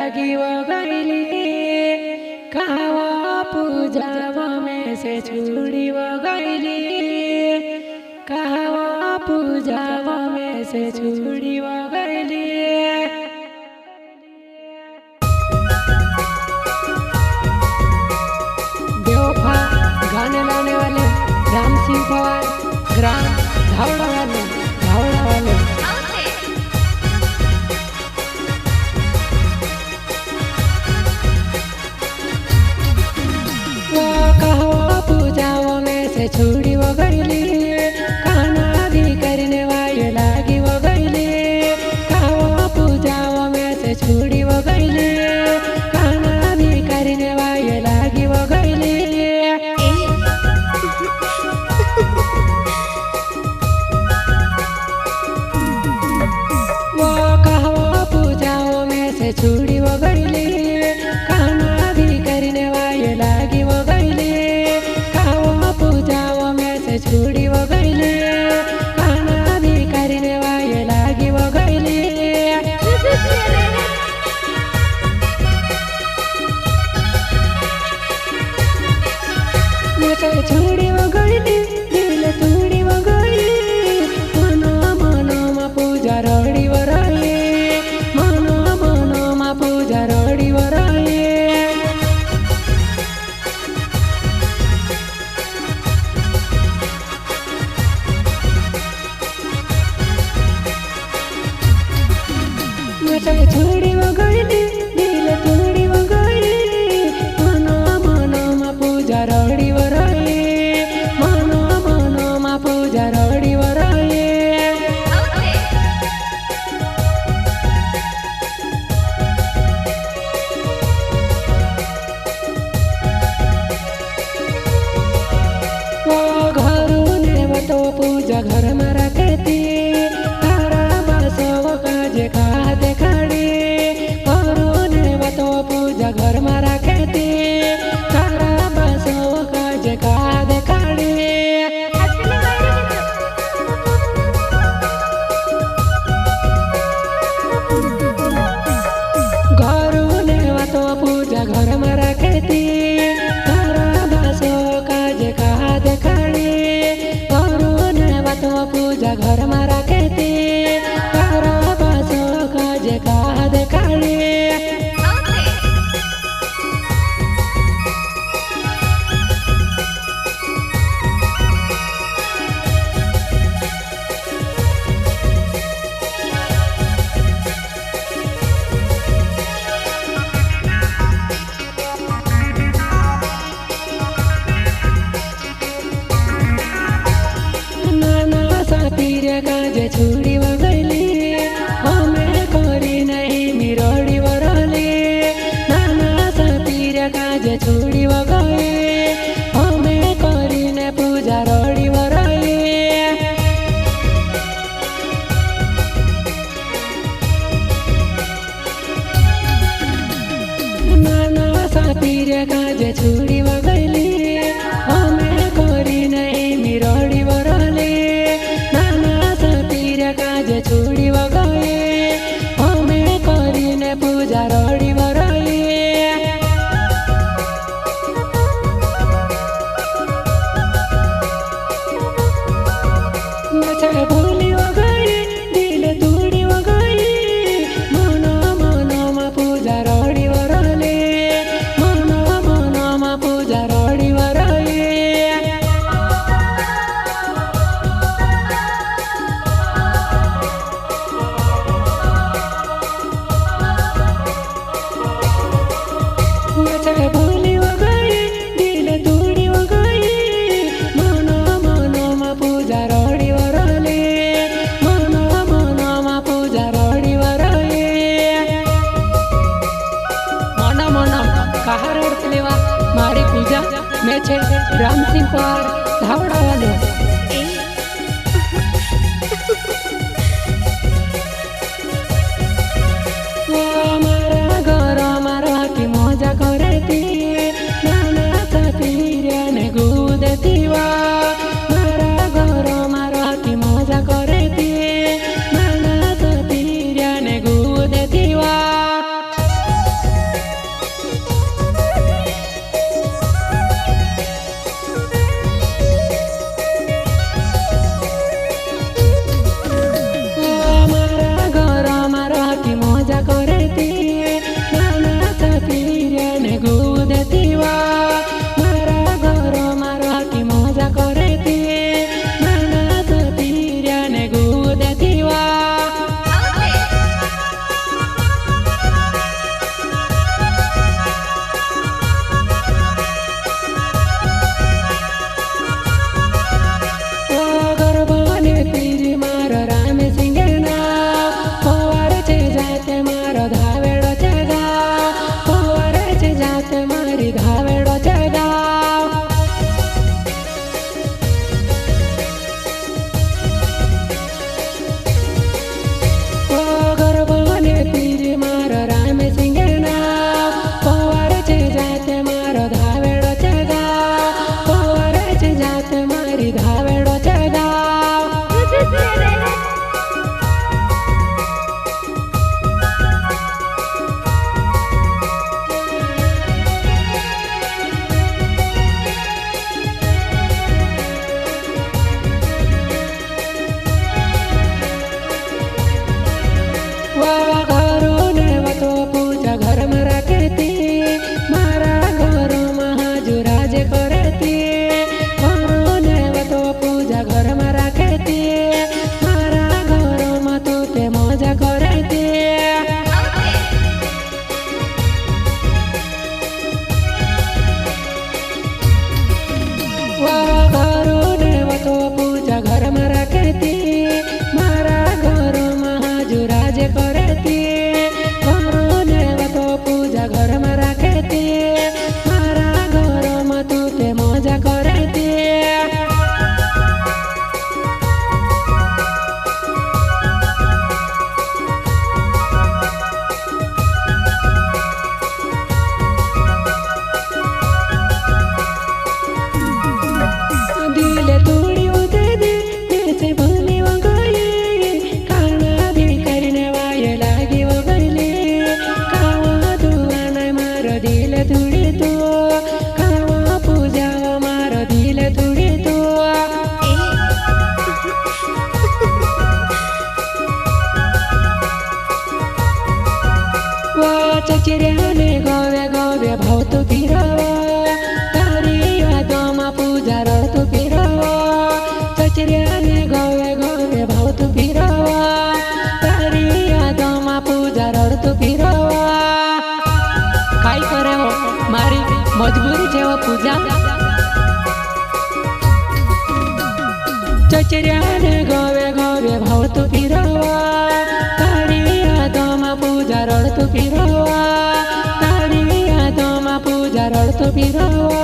लागी वो गईली कहवा पूजावा में से छुड़ी वो गईली कहवा पूजावा में से छुड़ी वो गईली। बेवफा गाने लाने वाले राम सिंह पवार, ग्राम धावड़ा वाले वो कहवा पूजावा में से छुड़ी वो गईली कहना भी करने वाले लागी वो गईली कहवा पूजावा में से छुड़ी वो गईली कहना भी करने वाले लागी वो गईली। वो कहवा पूजावा में से छुड़ी वो गईली कहना भी करने वाले लागी वो गईली कहवा पूजावा में से छुड़ी वो गईली कहना भी करने वाले लागी वो गईली। मुझे छुड़ी वो गईली दिल तोड़ी वो गईली मनो मनो मा पूजा रोड़ी वो रही मनो मनो मा पूजा रोड़ी वो रही। मुझे छुड़ी वो गईली दिल तोड़ी वो गईली मनो मनो मा पूजा रोड़ी वो रही मनो मनो मा पूजा रोड़ी वो रही। वो घरू ने तो पूजा घर में रखती तारा बसो काजे का देखाड़ी घरू ने तो पूजा घर में रखती तारा बसो काजे का देखाड़ी। घरू ने तो पूजा घर में रखती तारा बसो काजे का देखाड़ी घरू ने तो पूजा घर में रखती तारा बसो काजे का देखाड़ी। नाना साथी रे काजे छुड़ी वो गईली हमें करी नहीं मिरोड़ी वो रली नाना साथी रे काजे छुड़ी वो गई हमें करी ने पूजा रोड़ी वो रली। नाना साथी रे काजे छुड़ी वो गईली हमें करी नहीं मिरोड़ी वो रली नाना साथी रे काजे छुड़ी वो गई हमें करी ने पूजा रोड़ी वो रली। मुझे भूली वो गई दिल तोड़ी वो गई मनो मनो मा पूजा रोड़ी वो रली मनो मनो मा पूजा रोड़ी वो रली। मुझे भूली वो गई दिल तोड़ी वो गई मनो मनो मा पूजा रोड़ी वो रली मनो मनो मा पूजा रोड़ी वो रली। मनो मनो कहा रोड़ती वा मारी पूजा में छे राम सिंह पवार धावड़ा वालो। वो मारा घर मारा की मजा करती नाना साथी रे ने गुदती वा मारा घर मारा की मजा करती नाना साथी रे ने गुदती वा। चचऱ्याने गोवे गोवे भावतो फिरवा तारी यादोमा पूजा रडतो फिरवा चचऱ्याने गोवे गोवे भावतो फिरवा तारी यादोमा पूजा रडतो फिरवा काय करे हो मारी मजबूरी છે પૂજા चचऱ्याने गोवे गोवे भावतो फिरवा तारी यादोमा पूजा रडतो फिरवा तारी यादोमा पूजा रडतो फिरवा